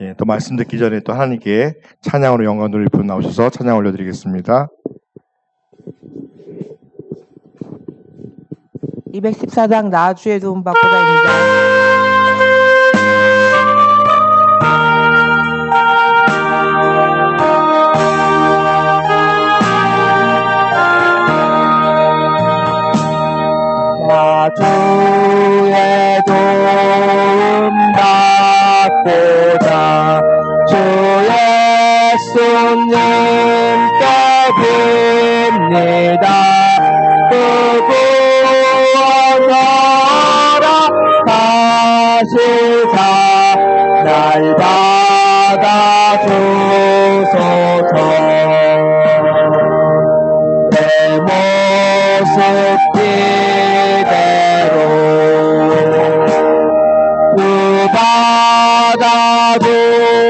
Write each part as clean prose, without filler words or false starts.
예, 또 말씀 듣기 전에 또 하나님께 찬양으로 영광 돌릴 분 나오셔서 찬양 올려드리겠습니다. 214장 나주의 도움 받고다입니다. 주의 도움 받고자 주 예수님께 빕니다. 구원하라 하시사 날 받아주소서. 내 모습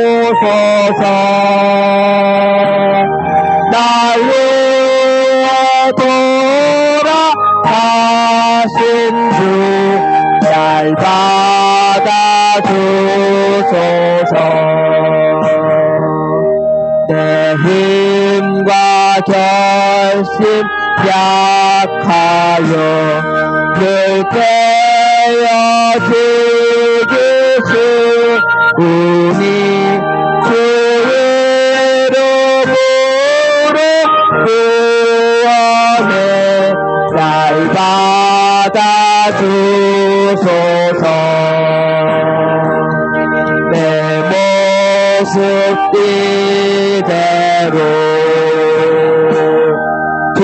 받아주소서. 날 위해 돌아가신 주 날 받아주소서. 내 힘과 결심 약하여 늘 깨어지기 우니 주 이름으로 구원해 날 받아주소서. 내 모습 이대로 주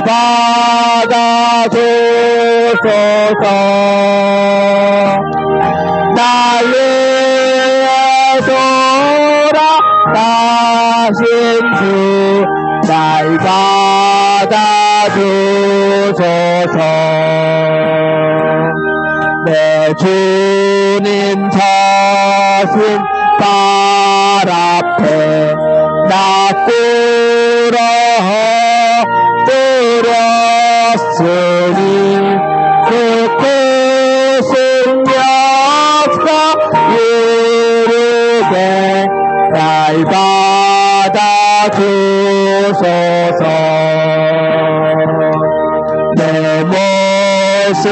받아주소서. 날 위해 돌아가신 주 날 받아주소서. 내 주님 자신 발 앞에 나 꿇어뜨렸으니 그 크신 역사 이르게 날 받아주소서. 내 모습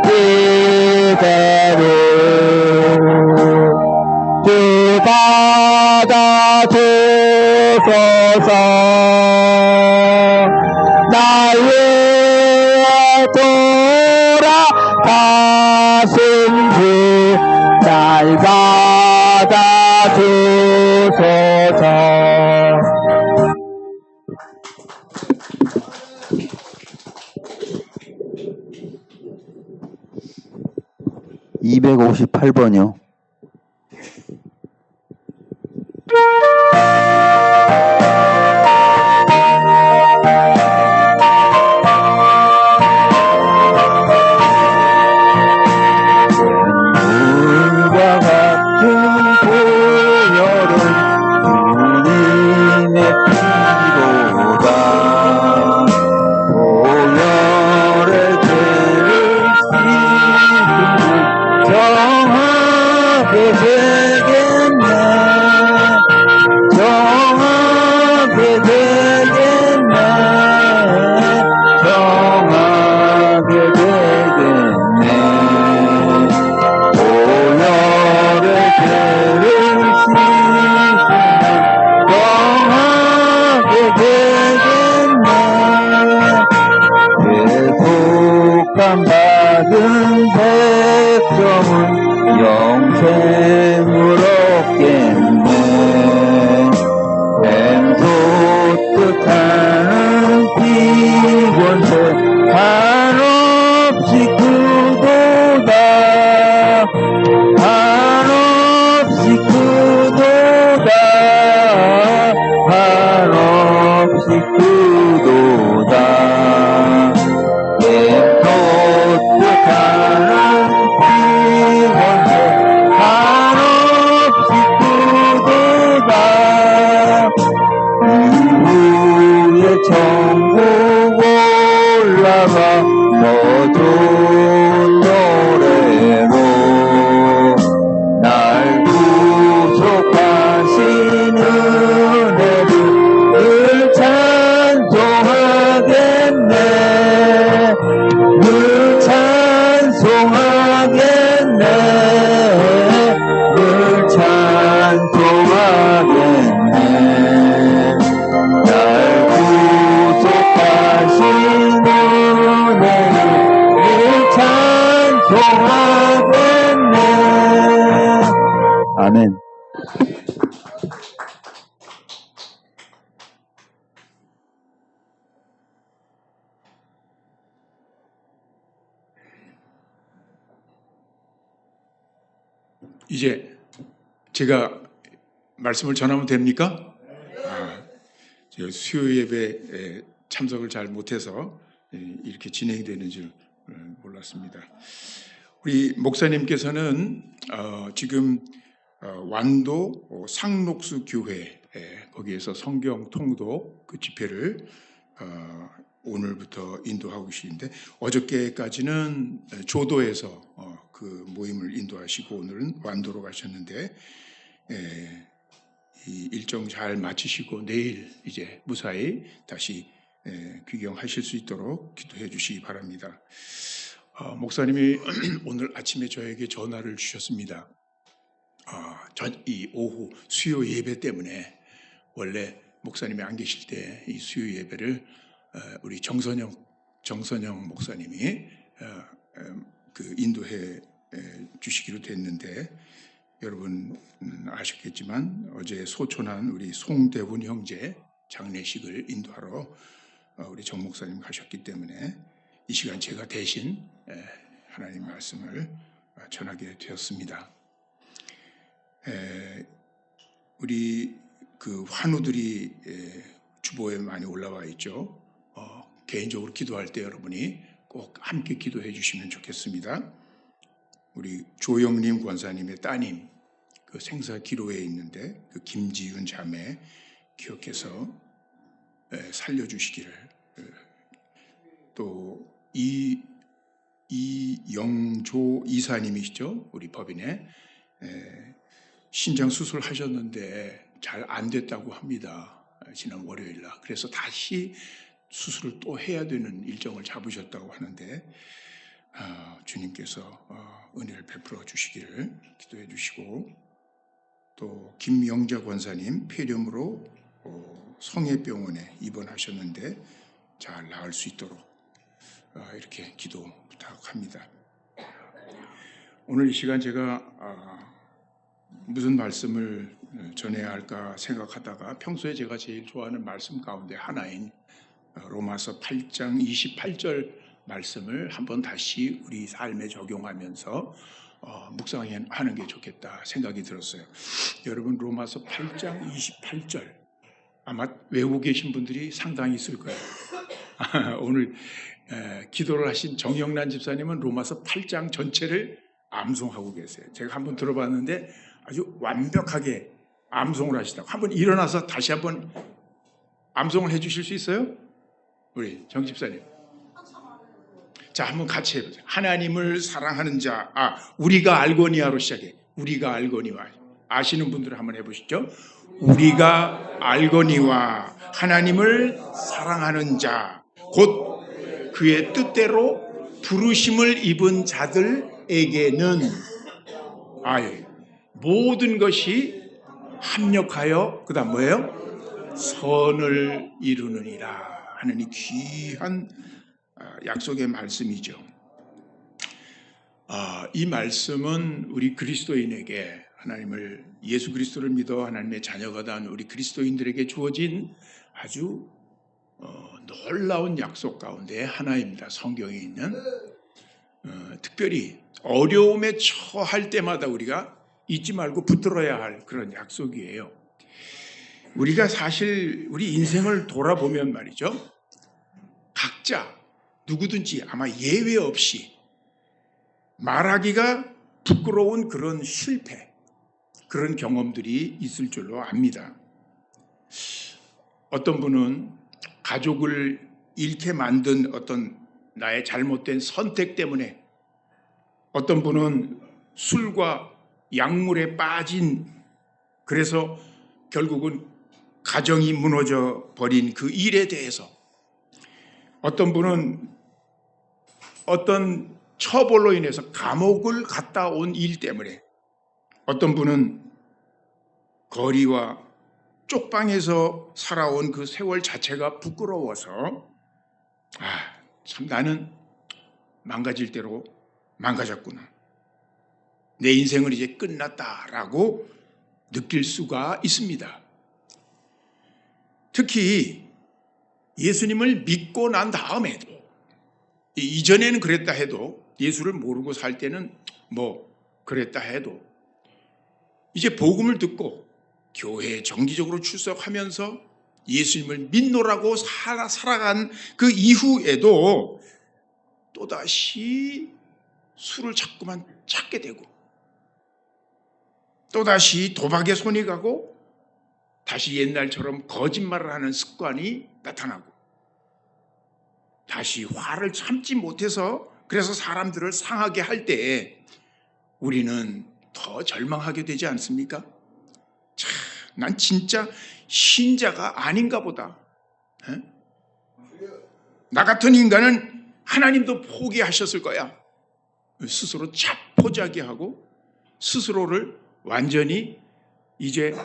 이대로 주 받아주소서. 날 위해 돌아가신 주 날 받아주소서. 258번이요. 물과 같은 보혈은 주님의 피로다. 보혈의 죄를 씻으니 정하게 되겠네. 정하게 되겠네. 정하게 되겠네. 보혈의 죄를 씻으니 정하게 되겠네. 대속감 받은 백성은 영생을 얻겠네. 뱀소뜻하는 피곤세 한없이 크도다. 한없이 크도다. 한없이 크도다. 뱀소뜻하는 피곤세 한없이 아멘. 이제 제가 말씀을 전하면 됩니까? 제가 수요 예배에 참석을 잘 못해서 이렇게 진행이 되는 줄 몰랐습니다. 우리 목사님께서는 지금 완도 상록수 교회 거기에서 성경 통독 그 집회를 오늘부터 인도하고 계시는데 어저께까지는 조도에서 그 모임을 인도하시고 오늘은 완도로 가셨는데 이 일정 잘 마치시고 내일 이제 무사히 다시 귀경하실 수 있도록 기도해 주시기 바랍니다. 목사님이 오늘 아침에 저에게 전화를 주셨습니다. 이 오후 수요 예배 때문에 원래 목사님이 안 계실 때 이 수요 예배를 우리 정선영 목사님이 그 인도해 주시기로 됐는데 여러분 아셨겠지만 어제 소천한 우리 송대훈 형제 장례식을 인도하러 우리 정 목사님 가셨기 때문에 이 시간 제가 대신 하나님 말씀을 전하게 되었습니다. 우리 그 환우들이 주보에 많이 올라와 있죠. 개인적으로 기도할 때 여러분이 꼭 함께 기도해 주시면 좋겠습니다. 우리 조영림 권사님의 따님 그 생사 기로에 있는데 그 김지윤 자매 기억해서 살려주시기를, 또 이영조 이사님이시죠, 우리 법인에 신장 수술하셨는데 잘 안 됐다고 합니다. 지난 월요일 날. 그래서 다시 수술을 또 해야 되는 일정을 잡으셨다고 하는데 주님께서 은혜를 베풀어 주시기를 기도해 주시고, 또 김영자 권사님 폐렴으로 성혜병원에 입원하셨는데 잘 나을 수 있도록 이렇게 기도 부탁합니다. 오늘 이 시간 제가 무슨 말씀을 전해야 할까 생각하다가 평소에 제가 제일 좋아하는 말씀 가운데 하나인 로마서 8장 28절 말씀을 한번 다시 우리 삶에 적용하면서 묵상하는 게 좋겠다 생각이 들었어요. 여러분 로마서 8장 28절 아마 외우고 계신 분들이 상당히 있을 거예요. 오늘 기도를 하신 정영란 집사님은 로마서 8장 전체를 암송하고 계세요. 제가 한번 들어봤는데 아주 완벽하게 암송을 하시다고. 한번 일어나서 다시 한번 암송을 해 주실 수 있어요? 우리 정 집사님. 자, 한번 같이 해보세요. 하나님을 사랑하는 자, 우리가 알거니와로 시작해. 우리가 알거니와. 아시는 분들은 한번 해보시죠. 우리가 알거니와 하나님을 사랑하는 자, 곧 그의 뜻대로 부르심을 입은 자들에게는 모든 것이 합력하여 그다음 뭐예요? 선을 이루느니라 하는 이 귀한 약속의 말씀이죠. 이 말씀은 우리 그리스도인에게 하나님을 예수 그리스도를 믿어 하나님의 자녀가 된 우리 그리스도인들에게 주어진 아주 놀라운 약속 가운데 하나입니다. 성경에 있는 특별히 어려움에 처할 때마다 우리가 잊지 말고 붙들어야 할 그런 약속이에요. 우리가 사실 우리 인생을 돌아보면 말이죠, 각자 누구든지 아마 예외 없이 말하기가 부끄러운 그런 실패, 그런 경험들이 있을 줄로 압니다. 어떤 분은 가족을 잃게 만든 어떤 나의 잘못된 선택 때문에, 어떤 분은 술과 약물에 빠진, 그래서 결국은 가정이 무너져 버린 그 일에 대해서, 어떤 분은 어떤 처벌로 인해서 감옥을 갔다 온 일 때문에, 어떤 분은 거리와 쪽방에서 살아온 그 세월 자체가 부끄러워서 참 나는 망가질 대로 망가졌구나, 내 인생은 이제 끝났다라고 느낄 수가 있습니다. 특히 예수님을 믿고 난 다음에도, 이전에는 그랬다 해도, 예수를 모르고 살 때는 뭐 그랬다 해도, 이제 복음을 듣고 교회에 정기적으로 출석하면서 예수님을 믿노라고 살아간 그 이후에도 또다시 술을 자꾸만 찾게 되고, 또다시 도박에 손이 가고, 다시 옛날처럼 거짓말을 하는 습관이 나타나고, 다시 화를 참지 못해서 그래서 사람들을 상하게 할 때에 우리는 더 절망하게 되지 않습니까? 참, 난 진짜 신자가 아닌가 보다. 에? 나 같은 인간은 하나님도 포기하셨을 거야. 스스로 자포자기하고 스스로를 완전히 이제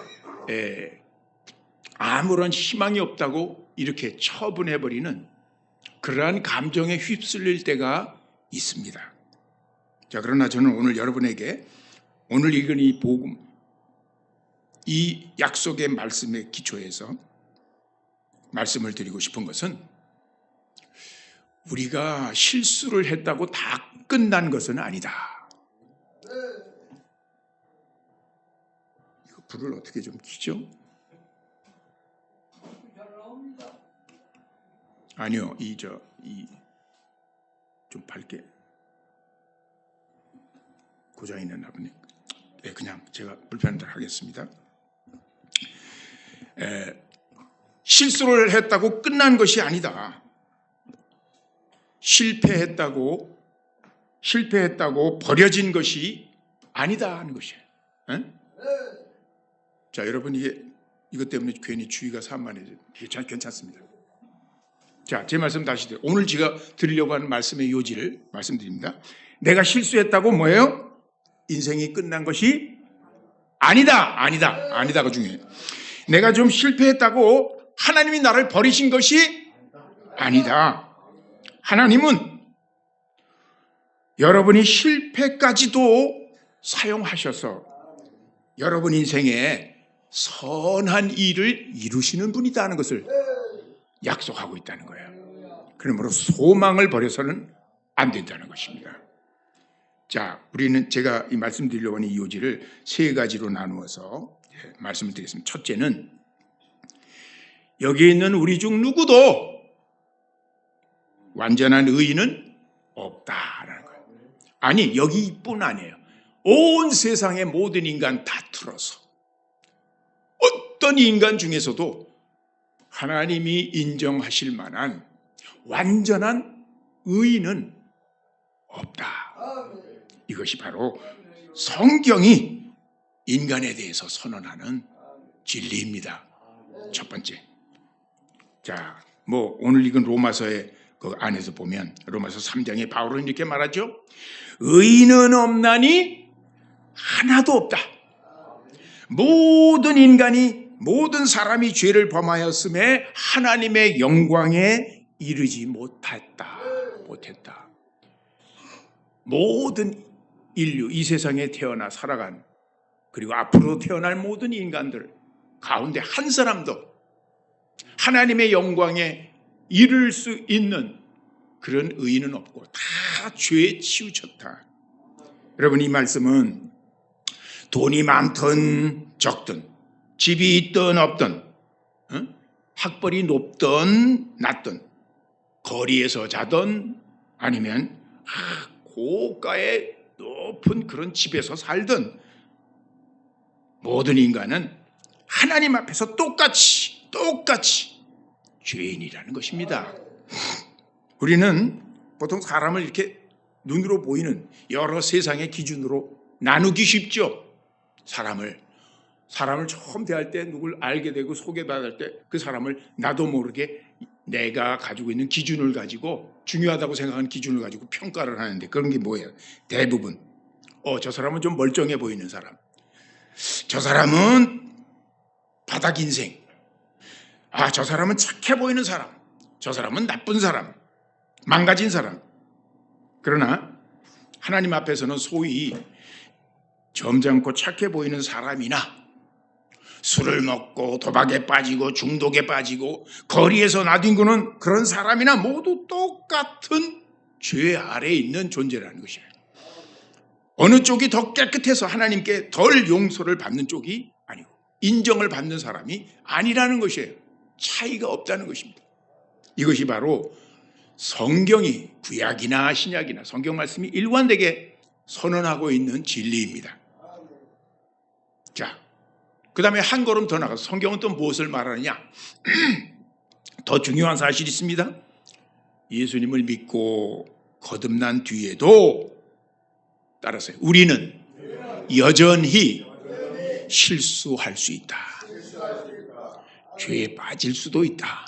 아무런 희망이 없다고 이렇게 처분해버리는 그러한 감정에 휩쓸릴 때가 있습니다. 자, 그러나 저는 오늘 여러분에게 오늘 읽은 이 복음, 이 약속의 말씀에 기초해서 말씀을 드리고 싶은 것은, 우리가 실수를 했다고 다 끝난 것은 아니다. 이거 불을 어떻게 좀 켜죠? 아니요, 좀 밝게. 고장 있는 아버님. 네, 그냥 제가 불편한 대로 하겠습니다. 실수를 했다고 끝난 것이 아니다. 실패했다고 버려진 것이 아니다 하는 것이에요. 에? 자, 여러분, 이것 때문에 괜히 주의가 산만해져요. 이게 괜찮습니다. 자, 제 말씀 다시 드려요. 오늘 제가 드리려고 하는 말씀의 요지를 말씀드립니다. 내가 실수했다고 뭐예요? 인생이 끝난 것이 아니다가 중요해요. 내가 좀 실패했다고 하나님이 나를 버리신 것이 아니다. 하나님은 여러분이 실패까지도 사용하셔서 여러분 인생에 선한 일을 이루시는 분이다 하는 것을 약속하고 있다는 거예요. 그러므로 소망을 버려서는 안 된다는 것입니다. 자, 우리는 제가 이 말씀드리려고 하는 이 요지를 세 가지로 나누어서 말씀을 드리겠습니다. 첫째는, 여기 있는 우리 중 누구도 완전한 의인은 없다라는 거예요. 아니, 여기뿐 아니에요. 온 세상의 모든 인간 다 틀어서 어떤 인간 중에서도 하나님이 인정하실 만한 완전한 의인은 없다. 이것이 바로 성경이 인간에 대해서 선언하는 진리입니다. 첫 번째. 자, 뭐 오늘 읽은 로마서의 그 안에서 보면 로마서 3장에 바울은 이렇게 말하죠. 의인은 없나니 하나도 없다. 모든 인간이, 모든 사람이 죄를 범하였음에 하나님의 영광에 이르지 못했다. 모든 인류, 이 세상에 태어나 살아간, 그리고 앞으로 태어날 모든 인간들 가운데 한 사람도 하나님의 영광에 이를 수 있는 그런 의인은 없고 다 죄에 치우쳤다. 여러분, 이 말씀은 돈이 많든 적든, 집이 있든 없든, 학벌이 높든 낮든, 거리에서 자든 아니면 고가의 높은 그런 집에서 살든, 모든 인간은 하나님 앞에서 똑같이 죄인이라는 것입니다. 우리는 보통 사람을 이렇게 눈으로 보이는 여러 세상의 기준으로 나누기 쉽죠. 사람을 처음 대할 때, 누굴 알게 되고 소개받을 때 그 사람을 나도 모르게 내가 가지고 있는 기준을 가지고, 중요하다고 생각하는 기준을 가지고 평가를 하는데, 그런 게 뭐예요? 대부분 저 사람은 좀 멀쩡해 보이는 사람, 저 사람은 바닥 인생, 저 사람은 착해 보이는 사람, 저 사람은 나쁜 사람, 망가진 사람. 그러나 하나님 앞에서는 소위 점잖고 착해 보이는 사람이나 술을 먹고 도박에 빠지고 중독에 빠지고 거리에서 나뒹구는 그런 사람이나 모두 똑같은 죄 아래에 있는 존재라는 것이에요. 어느 쪽이 더 깨끗해서 하나님께 덜 용서를 받는 쪽이 아니고 인정을 받는 사람이 아니라는 것이에요. 차이가 없다는 것입니다. 이것이 바로 성경이 구약이나 신약이나 성경 말씀이 일관되게 선언하고 있는 진리입니다. 자, 그 다음에 한 걸음 더 나가서 성경은 또 무엇을 말하느냐? 더 중요한 사실이 있습니다. 예수님을 믿고 거듭난 뒤에도 따라서요. 우리는 여전히 실수할 수 있다. 죄에 빠질 수도 있다.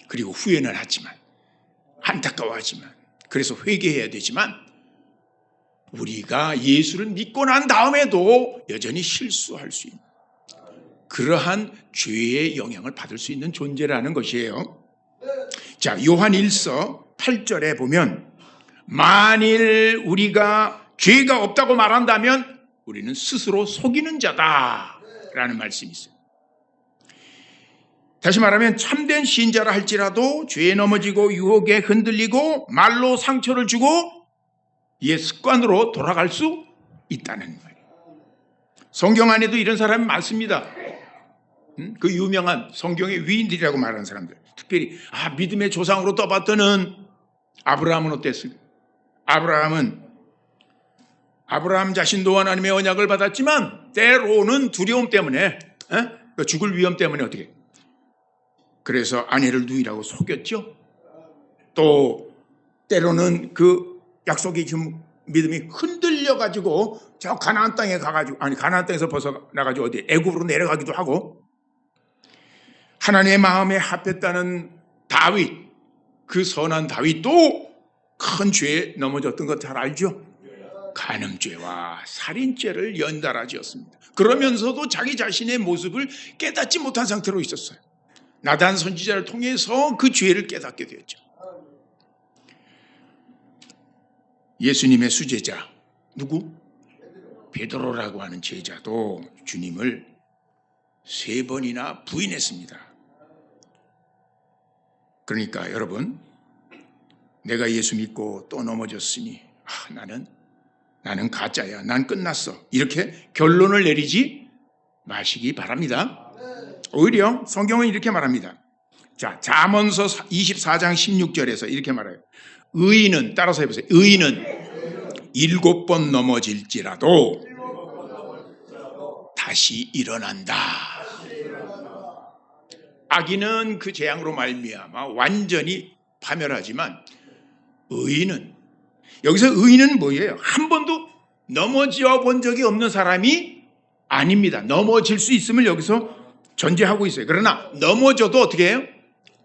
그리고 후회는 하지만 안타까워하지만 그래서 회개해야 되지만 우리가 예수를 믿고 난 다음에도 여전히 실수할 수 있는 그러한 죄의 영향을 받을 수 있는 존재라는 것이에요. 자, 요한 1서 8절에 보면 만일 우리가 죄가 없다고 말한다면 우리는 스스로 속이는 자다라는 말씀이 있어요. 다시 말하면 참된 신자라 할지라도 죄에 넘어지고 유혹에 흔들리고 말로 상처를 주고 이의 습관으로 돌아갈 수 있다는 말이에요. 성경 안에도 이런 사람이 많습니다. 그 유명한 성경의 위인들이라고 말하는 사람들, 특별히 믿음의 조상으로 떠받드는 아브라함은 어땠을까? 아브라함 자신도 하나님의 언약을 받았지만 때로는 두려움 때문에 죽을 위험 때문에 어떻게 그래서 아내를 누이라고 속였죠. 또 때로는 그 약속의 믿음이 흔들려가지고 저 가나안 땅에 가가지고 가나안 땅에서 벗어나가지고 어디 애굽으로 내려가기도 하고 하나님의 마음에 합했다는 다윗, 그 선한 다윗도 큰 죄에 넘어졌던 것 잘 알죠. 간음죄와 살인죄를 연달아 지었습니다. 그러면서도 자기 자신의 모습을 깨닫지 못한 상태로 있었어요. 나단 선지자를 통해서 그 죄를 깨닫게 되었죠. 예수님의 수제자 누구? 베드로라고 하는 제자도 주님을 3번이나 부인했습니다. 그러니까 여러분, 내가 예수 믿고 또 넘어졌으니 나는 가짜야. 난 끝났어. 이렇게 결론을 내리지 마시기 바랍니다. 오히려 성경은 이렇게 말합니다. 자, 잠언서 24장 16절에서 이렇게 말해요. 의인은, 따라서 해보세요. 의인은 7번 넘어질지라도 다시 일어난다. 악인은 그 재앙으로 말미암아 완전히 파멸하지만 의인은, 여기서 의인은 뭐예요? 한 번도 넘어져 본 적이 없는 사람이 아닙니다. 넘어질 수 있음을 여기서 전제하고 있어요. 그러나 넘어져도 어떻게 해요?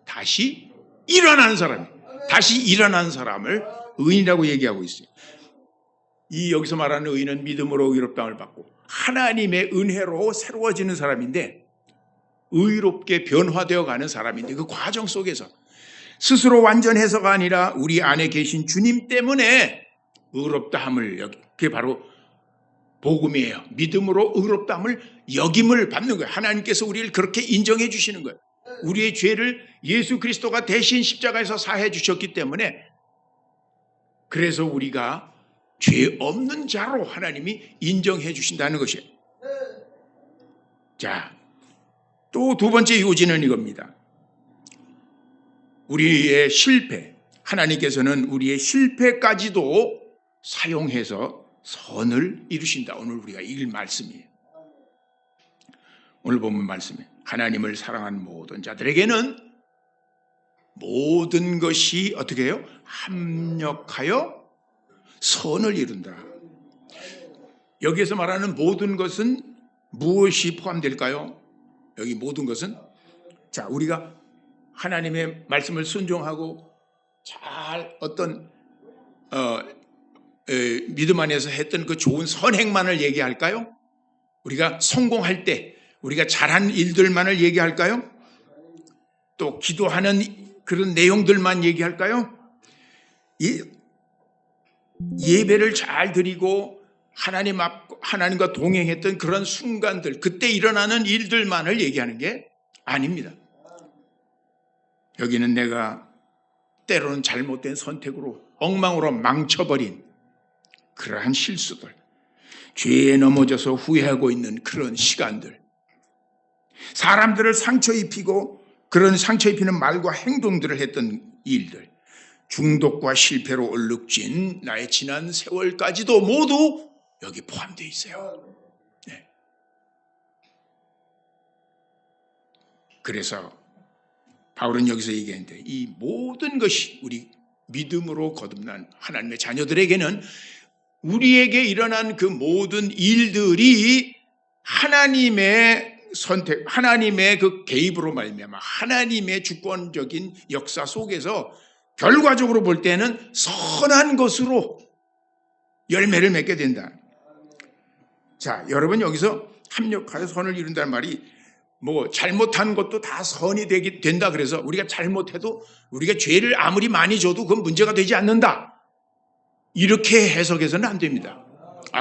다시 일어나는 사람, 다시 일어나는 사람을 의인이라고 얘기하고 있어요. 이 여기서 말하는 의인은 믿음으로 의롭다함을 받고 하나님의 은혜로 새로워지는 사람인데, 의롭게 변화되어 가는 사람인데, 그 과정 속에서 스스로 완전해서가 아니라 우리 안에 계신 주님 때문에 의롭다함을, 그게 바로 복음이에요. 믿음으로 의롭다함을 여김을 받는 거예요. 하나님께서 우리를 그렇게 인정해 주시는 거예요. 우리의 죄를 예수 그리스도가 대신 십자가에서 사해 주셨기 때문에, 그래서 우리가 죄 없는 자로 하나님이 인정해 주신다는 것이에요. 자, 또 두 번째 요지는 이겁니다. 우리의 실패, 하나님께서는 우리의 실패까지도 사용해서 선을 이루신다. 오늘 우리가 읽을 말씀이에요. 오늘 본문 말씀에 하나님을 사랑하는 모든 자들에게는 모든 것이 어떻게 해요? 합력하여 선을 이룬다. 여기에서 말하는 모든 것은 무엇이 포함될까요? 여기 모든 것은, 자, 우리가 하나님의 말씀을 순종하고 잘 어떤 믿음 안에서 했던 그 좋은 선행만을 얘기할까요? 우리가 성공할 때 우리가 잘한 일들만을 얘기할까요? 또 기도하는 그런 내용들만 얘기할까요? 예배를 잘 드리고 하나님과 동행했던 그런 순간들, 그때 일어나는 일들만을 얘기하는 게 아닙니다. 여기는 내가 때로는 잘못된 선택으로 엉망으로 망쳐버린 그러한 실수들, 죄에 넘어져서 후회하고 있는 그런 시간들, 사람들을 상처 입히고 그런 상처 입히는 말과 행동들을 했던 일들, 중독과 실패로 얼룩진 나의 지난 세월까지도 모두 여기 포함되어 있어요. 네. 그래서 바울은 여기서 얘기하는데 이 모든 것이 우리 믿음으로 거듭난 하나님의 자녀들에게는 우리에게 일어난 그 모든 일들이 하나님의 선택, 하나님의 그 개입으로 말미암아 하나님의 주권적인 역사 속에서 결과적으로 볼 때는 선한 것으로 열매를 맺게 된다. 자, 여러분 여기서 합력하여 선을 이룬다는 말이 뭐 잘못한 것도 다 선이 된다 그래서 우리가 잘못해도 우리가 죄를 아무리 많이 줘도 그건 문제가 되지 않는다. 이렇게 해석해서는 안 됩니다.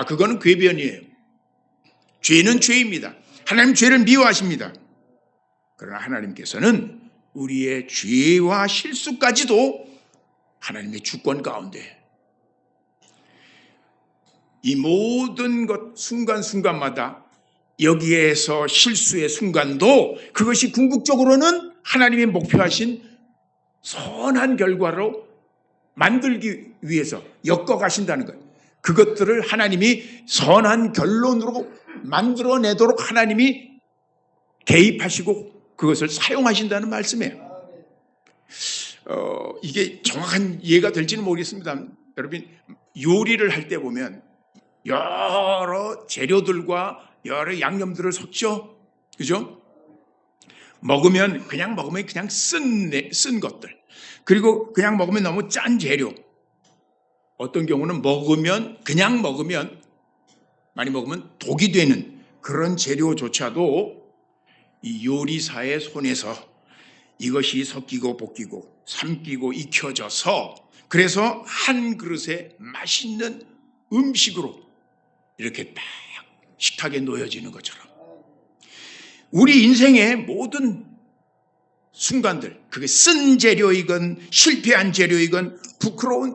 그거는 궤변이에요. 죄는 죄입니다. 하나님 죄를 미워하십니다. 그러나 하나님께서는 우리의 죄와 실수까지도 하나님의 주권 가운데 이 모든 것 순간순간마다 여기에서 실수의 순간도 그것이 궁극적으로는 하나님이 목표하신 선한 결과로 만들기 위해서 엮어가신다는 거예요. 그것들을 하나님이 선한 결론으로 만들어내도록 하나님이 개입하시고 그것을 사용하신다는 말씀이에요. 이게 정확한 이해가 될지는 모르겠습니다. 여러분 요리를 할 때 보면 여러 재료들과 여러 양념들을 섞죠, 그죠? 그냥 먹으면 그냥 쓴 것들, 그리고 그냥 먹으면 너무 짠 재료, 어떤 경우는 그냥 먹으면 많이 먹으면 독이 되는 그런 재료조차도 이 요리사의 손에서 이것이 섞이고 볶이고 삼키고 익혀져서 그래서 한 그릇에 맛있는 음식으로 이렇게 딱 식탁에 놓여지는 것처럼 우리 인생의 모든 순간들, 그게 쓴 재료이건 실패한 재료이건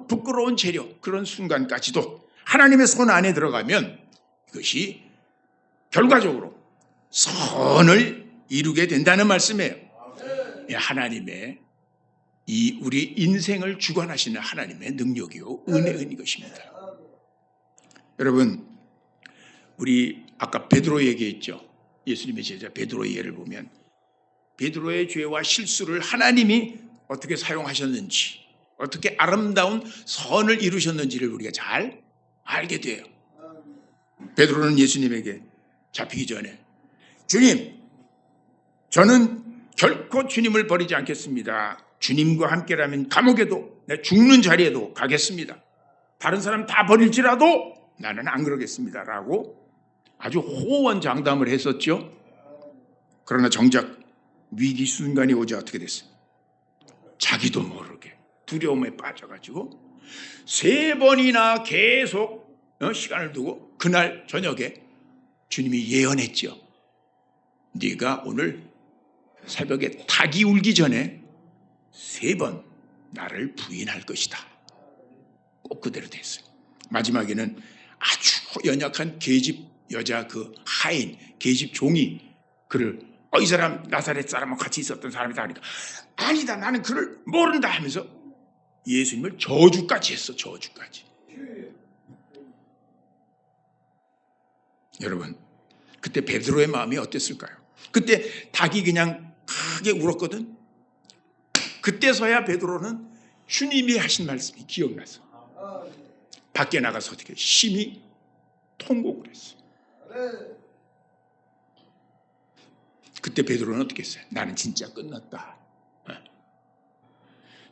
부끄러운 재료, 그런 순간까지도 하나님의 손 안에 들어가면 이것이 결과적으로 선을 이루게 된다는 말씀이에요. 하나님의 우리 인생을 주관하시는 하나님의 능력이요 은혜인 것입니다. 여러분, 우리 아까 베드로 얘기했죠. 예수님의 제자 베드로의 예를 보면 베드로의 죄와 실수를 하나님이 어떻게 사용하셨는지, 어떻게 아름다운 선을 이루셨는지를 우리가 잘 알게 돼요. 베드로는 예수님에게 잡히기 전에 주님, 저는 결코 주님을 버리지 않겠습니다. 주님과 함께라면 감옥에도 내 죽는 자리에도 가겠습니다. 다른 사람 다 버릴지라도 나는 안 그러겠습니다 라고 아주 호언장담을 했었죠. 그러나 정작 위기 순간이 오자 어떻게 됐어요? 자기도 모르게 두려움에 빠져가지고 3번이나 계속 시간을 두고 그날 저녁에 주님이 예언했죠. 네가 오늘 새벽에 닭이 울기 전에 3번 나를 부인할 것이다. 꼭 그대로 됐어요. 마지막에는 아주 연약한 계집 여자 그 하인, 계집 종이 그를 이 사람 나사렛 사람과 같이 있었던 사람이다 하니까 아니다, 나는 그를 모른다 하면서 예수님을 저주까지 했어. 저주까지. 여러분, 그때 베드로의 마음이 어땠을까요? 그때 닭이 그냥 크게 울었거든. 그때서야 베드로는 주님이 하신 말씀이 기억나서 밖에 나가서 어떻게 심히 통곡을 했어. 그때 베드로는 어떻게 했어요? 나는 진짜 끝났다.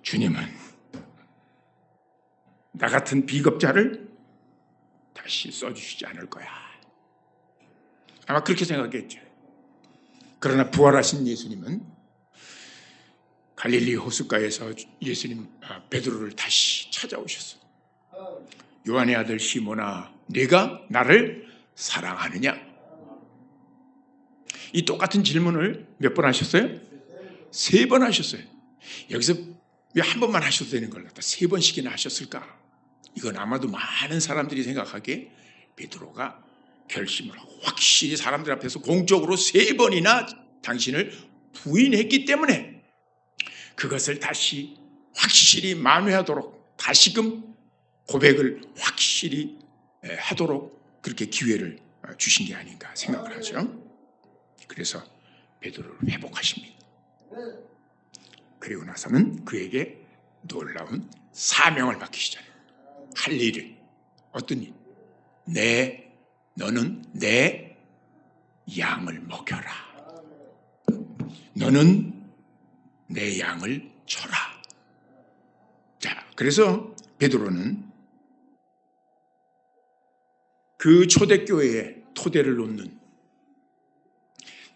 주님은 나 같은 비겁자를 다시 써주시지 않을 거야. 아마 그렇게 생각했죠. 그러나 부활하신 예수님은 갈릴리 호숫가에서 베드로를 다시 찾아오셨어요. 요한의 아들 시몬아, 네가 나를 사랑하느냐? 이 똑같은 질문을 몇 번 하셨어요? 3번 하셨어요. 여기서 왜 한 번만 하셔도 되는 걸 갖다 3번씩이나 하셨을까? 이건 아마도 많은 사람들이 생각하기에 베드로가 결심을 하고 확실히 사람들 앞에서 공적으로 3번이나 당신을 부인했기 때문에 그것을 다시 확실히 만회하도록 다시금 고백을 확실히 하도록 그렇게 기회를 주신 게 아닌가 생각을 하죠. 그래서 베드로를 회복하십니다. 그리고 나서는 그에게 놀라운 사명을 맡기시잖아요. 할 일을. 어떤 일? 너는 내 양을 먹여라. 너는 내 양을 쳐라. 자, 그래서 베드로는 그 초대교회에 토대를 놓는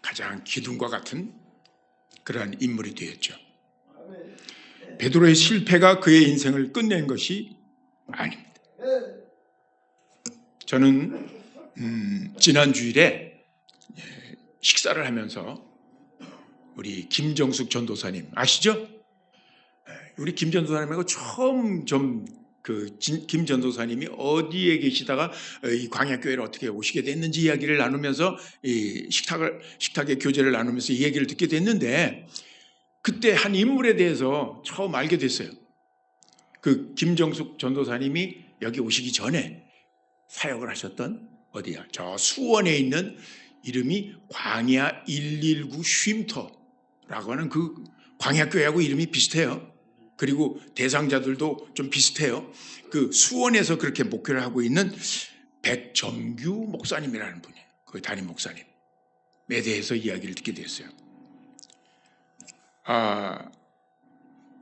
가장 기둥과 같은 그러한 인물이 되었죠. 베드로의 실패가 그의 인생을 끝낸 것이 아닙니다. 저는 지난 주일에 식사를 하면서 우리 김정숙 전도사님 아시죠? 우리 김 전도사님하고 처음 김 전도사님이 어디에 계시다가 이 광야교회를 어떻게 오시게 됐는지 이야기를 나누면서 이 식탁의 교제를 나누면서 이 얘기를 듣게 됐는데 그때 한 인물에 대해서 처음 알게 됐어요. 그 김정숙 전도사님이 여기 오시기 전에 사역을 하셨던 어디야? 저 수원에 있는 이름이 광야 119 쉼터라고 하는 그 광야교회하고 이름이 비슷해요. 그리고 대상자들도 좀 비슷해요. 그 수원에서 그렇게 목회를 하고 있는 백점규 목사님이라는 분이에요. 그 담임 목사님에 대해서 이야기를 듣게 됐어요.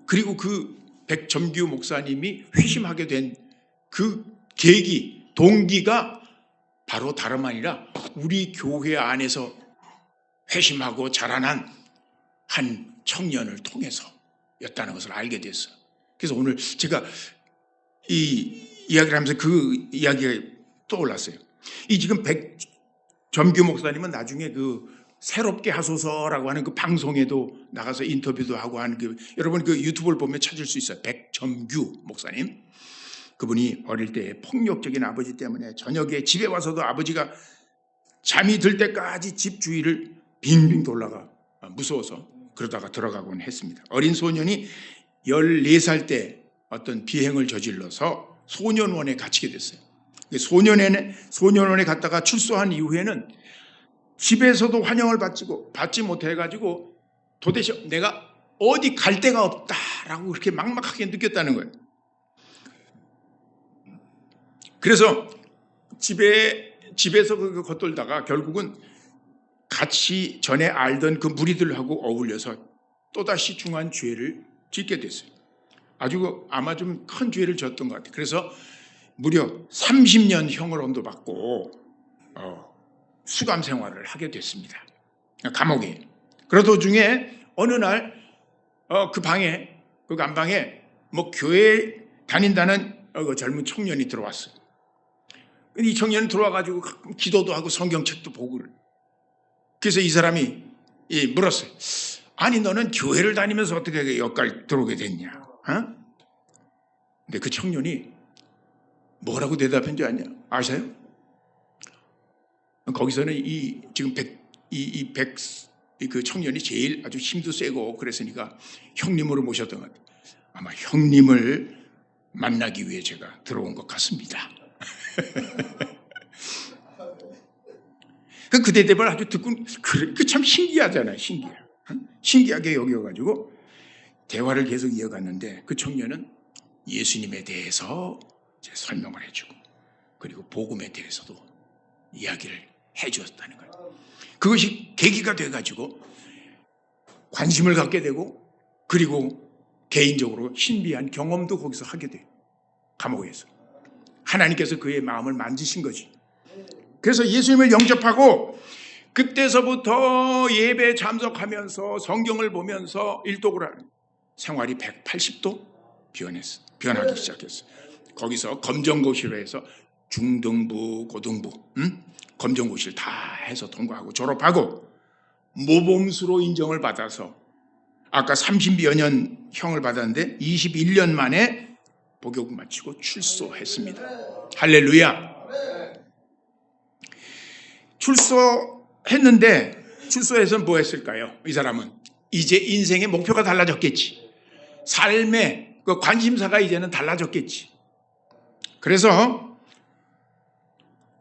그리고 그 백점규 목사님이 회심하게 된 그 계기, 동기가 바로 다름 아니라 우리 교회 안에서 회심하고 자라난 한 청년을 통해서 였다는 것을 알게 됐어요. 그래서 오늘 제가 이 이야기를 하면서 그 이야기가 떠올랐어요. 이 지금 백점규 목사님은 나중에 그 새롭게 하소서라고 하는 그 방송에도 나가서 인터뷰도 하고 하는 그 여러분 그 유튜브를 보면 찾을 수 있어요. 백점규 목사님. 그분이 어릴 때 폭력적인 아버지 때문에 저녁에 집에 와서도 아버지가 잠이 들 때까지 집 주위를 빙빙 돌다가 무서워서 그러다가 들어가곤 했습니다. 어린 소년이 14살 때 어떤 비행을 저질러서 소년원에 갇히게 됐어요. 소년원에 갔다가 출소한 이후에는 집에서도 환영을 받지 못해가지고 도대체 내가 어디 갈 데가 없다라고 그렇게 막막하게 느꼈다는 거예요. 그래서 집에서 겉돌다가 결국은 같이 전에 알던 그 무리들하고 어울려서 또다시 중한 죄를 짓게 됐어요. 아마 좀 큰 죄를 졌던 것 같아요. 그래서 무려 30년 형을 언도받고 수감 생활을 하게 됐습니다. 감옥에. 그러던 중에 어느 날 그 방에 그 안방에 뭐 교회 다닌다는 젊은 청년이 들어왔어요. 근데 이 청년이 들어와가지고 기도도 하고 성경책도 보고 그래서 이 사람이 물었어요. 아니 너는 교회를 다니면서 어떻게 여기까지 들어오게 됐냐? 근데 그 청년이 뭐라고 대답했는지 아세요? 거기서는 그 청년이 제일 아주 힘도 세고 그랬으니까 형님으로 모셨던 것 같아요. 아마 형님을 만나기 위해 제가 들어온 것 같습니다. 그 대답을 아주 듣고 참 신기하잖아요. 신기하게 여겨가지고 대화를 계속 이어갔는데 그 청년은 예수님에 대해서 설명을 해주고 그리고 복음에 대해서도 이야기를 해주었다는 거예요. 그것이 계기가 돼가지고 관심을 갖게 되고 그리고 개인적으로 신비한 경험도 거기서 하게 돼요. 감옥에서. 하나님께서 그의 마음을 만지신 거지. 그래서 예수님을 영접하고 그때서부터 예배에 참석하면서 성경을 보면서 일독을 하는 생활이 180도 변하기 시작했어요. 거기서 검정고시로 해서 중등부, 고등부, 검정고시를 다 해서 통과하고 졸업하고 모범수로 인정을 받아서 아까 30여 년 형을 받았는데 21년 만에 복역 마치고 출소했습니다. 할렐루야. 출소했는데 출소해서 뭐 했을까요? 이 사람은 이제 인생의 목표가 달라졌겠지. 삶의 그 관심사가 이제는 달라졌겠지. 그래서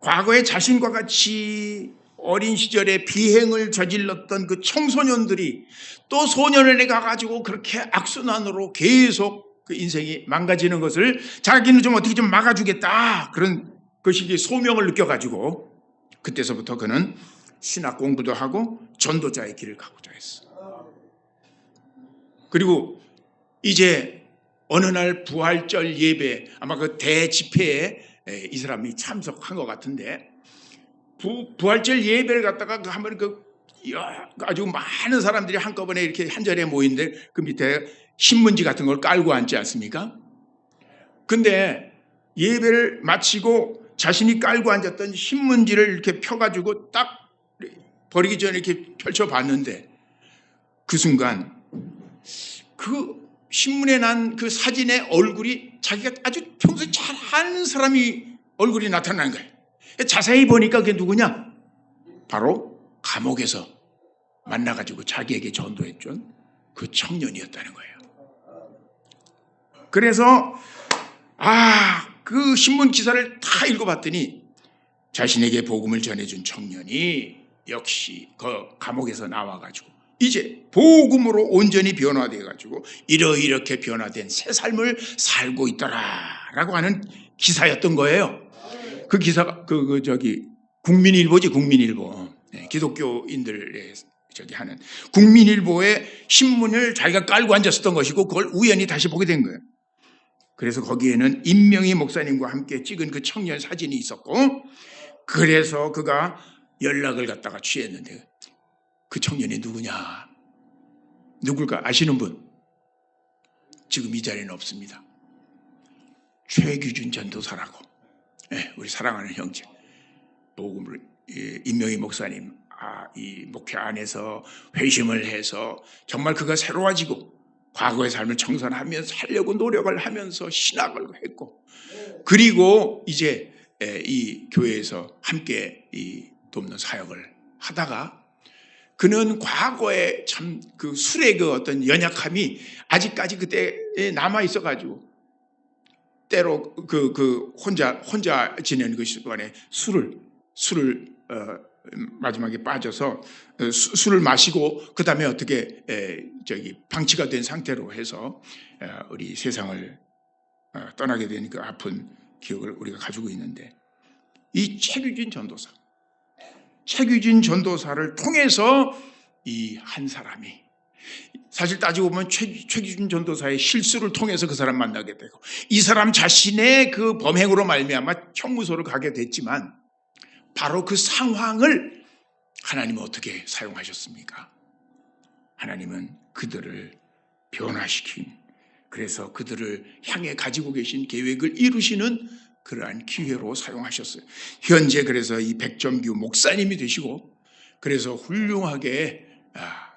과거에 자신과 같이 어린 시절에 비행을 저질렀던 그 청소년들이 또 소년원에 가가지고 그렇게 악순환으로 계속 그 인생이 망가지는 것을 자기는 좀 어떻게 좀 막아주겠다. 그런 것이 소명을 느껴가지고 그때서부터 그는 신학 공부도 하고 전도자의 길을 가고자 했어. 그리고 이제 어느 날 부활절 예배, 아마 그 대집회에 이 사람이 참석한 것 같은데, 부활절 예배를 갖다가 한번 아주 많은 사람들이 한꺼번에 이렇게 한 자리에 모이는데 그 밑에 신문지 같은 걸 깔고 앉지 않습니까? 근데 예배를 마치고 자신이 깔고 앉았던 신문지를 이렇게 펴가지고 딱 버리기 전에 이렇게 펼쳐봤는데 그 순간 그 신문에 난 그 사진의 얼굴이 자기가 아주 평소에 잘 아는 사람이 얼굴이 나타나는 거예요. 자세히 보니까 그게 누구냐? 바로 감옥에서 만나가지고 자기에게 전도했던 그 청년이었다는 거예요. 그래서 그 신문 기사를 다 읽어봤더니 자신에게 복음을 전해준 청년이 역시 그 감옥에서 나와가지고 이제 복음으로 온전히 변화돼가지고 이렇게 변화된 새 삶을 살고 있더라라고 하는 기사였던 거예요. 그 기사가 국민일보지, 국민일보. 네, 기독교인들 하는 국민일보의 신문을 자기가 깔고 앉았었던 것이고 그걸 우연히 다시 보게 된 거예요. 그래서 거기에는 임명희 목사님과 함께 찍은 그 청년 사진이 있었고, 그래서 그가 연락을 갖다가 취했는데 그 청년이 누구냐? 누굴까 아시는 분? 지금 이 자리는 없습니다. 최규준 전도사라고. 네, 우리 사랑하는 형제. 복음을 임명희 목사님 이 목회 안에서 회심을 해서 정말 그가 새로워지고 과거의 삶을 청산하면서 살려고 노력을 하면서 신학을 했고, 그리고 이제 이 교회에서 함께 이 돕는 사역을 하다가 그는 과거에 참 그 술의 그 어떤 연약함이 아직까지 그때 남아 있어가지고 때로 혼자 지내는 그 시간에 술을 마지막에 빠져서 술을 마시고 그 다음에 어떻게 방치가 된 상태로 해서 우리 세상을 떠나게 된 그 아픈 기억을 우리가 가지고 있는데, 이 최규진 전도사를 통해서 이 한 사람이 사실 따지고 보면 최규진 전도사의 실수를 통해서 그 사람 만나게 되고 이 사람 자신의 그 범행으로 말미암아 형무소를 가게 됐지만 바로 그 상황을 하나님은 어떻게 사용하셨습니까? 하나님은 그들을 변화시킨, 그래서 그들을 향해 가지고 계신 계획을 이루시는 그러한 기회로 사용하셨어요. 현재 그래서 이 백점규 목사님이 되시고, 그래서 훌륭하게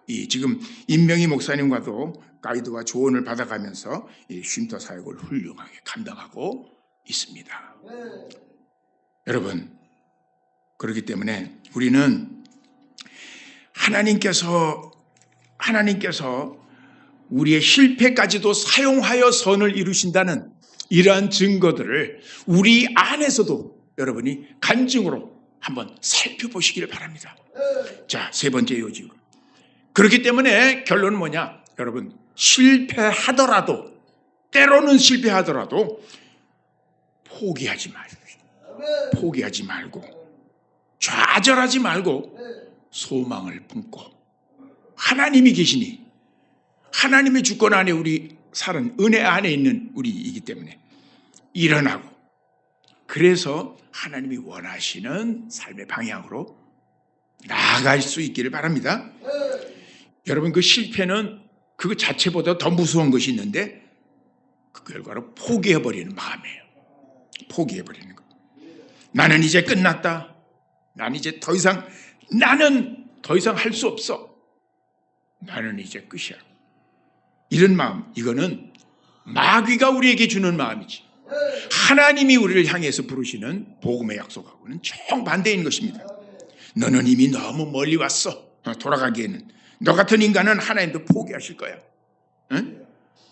이 지금 임명희 목사님과도 가이드와 조언을 받아가면서 이 쉼터 사역을 훌륭하게 감당하고 있습니다. 여러분, 그렇기 때문에 우리는 하나님께서 우리의 실패까지도 사용하여 선을 이루신다는 이러한 증거들을 우리 안에서도 여러분이 간증으로 한번 살펴보시기를 바랍니다. 자, 세 번째 요지로. 그렇기 때문에 결론은 뭐냐? 여러분, 때로는 실패하더라도 포기하지 말고 좌절하지 말고 소망을 품고 하나님이 계시니, 하나님의 주권 안에 우리 살은 은혜 안에 있는 우리이기 때문에 일어나고, 그래서 하나님이 원하시는 삶의 방향으로 나아갈 수 있기를 바랍니다. 여러분, 그 실패는 그 자체보다 더 무서운 것이 있는데 그 결과로 포기해버리는 마음이에요. 포기해버리는 것. 나는 이제 끝났다. 나는 더 이상 할 수 없어. 나는 이제 끝이야. 이런 마음, 이거는 마귀가 우리에게 주는 마음이지. 하나님이 우리를 향해서 부르시는 복음의 약속하고는 정반대인 것입니다. 너는 이미 너무 멀리 왔어. 돌아가기에는. 너 같은 인간은 하나님도 포기하실 거야. 응?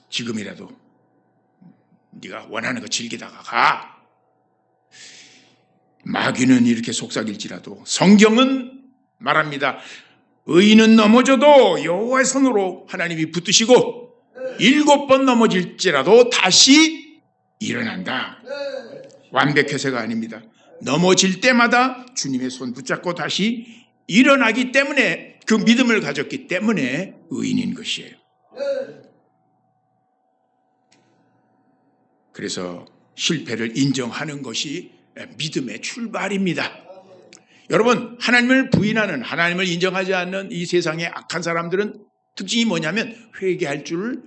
지금이라도 네가 원하는 거 즐기다가 가. 마귀는 이렇게 속삭일지라도 성경은 말합니다. 의인은 넘어져도 여호와의 손으로 하나님이 붙드시고 7번 넘어질지라도 다시 일어난다. 완벽해서가 아닙니다. 넘어질 때마다 주님의 손 붙잡고 다시 일어나기 때문에, 그 믿음을 가졌기 때문에 의인인 것이에요. 그래서 실패를 인정하는 것이 믿음의 출발입니다. 여러분, 하나님을 부인하는, 하나님을 인정하지 않는 이 세상의 악한 사람들은 특징이 뭐냐면 회개할 줄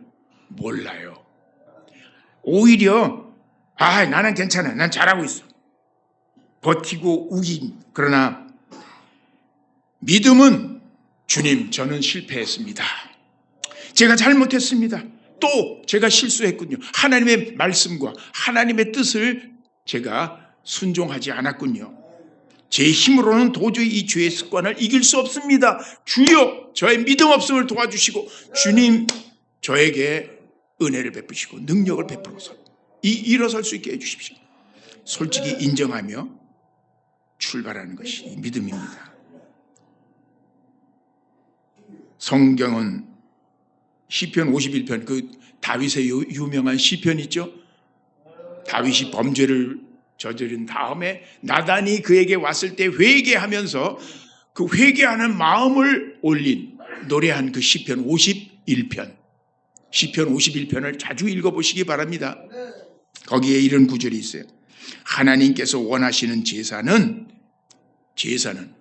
몰라요. 오히려 나는 괜찮아, 난 잘하고 있어, 버티고 우긴. 그러나 믿음은 주님, 저는 실패했습니다. 제가 잘못했습니다. 또 제가 실수했군요. 하나님의 말씀과 하나님의 뜻을 제가 순종하지 않았군요. 제 힘으로는 도저히 이 죄의 습관을 이길 수 없습니다. 주여, 저의 믿음 없음을 도와주시고 주님, 저에게 은혜를 베푸시고 능력을 베풀어서 일어설 수 있게 해주십시오. 솔직히 인정하며 출발하는 것이 믿음입니다. 성경은 시편 51편, 그 다윗의 유명한 시편 있죠? 다윗이 범죄를 저지른 다음에 나단이 그에게 왔을 때 회개하면서 그 회개하는 마음을 올린, 노래한 그 시편 51편, 시편 51편을 자주 읽어보시기 바랍니다. 거기에 이런 구절이 있어요. 하나님께서 원하시는 제사는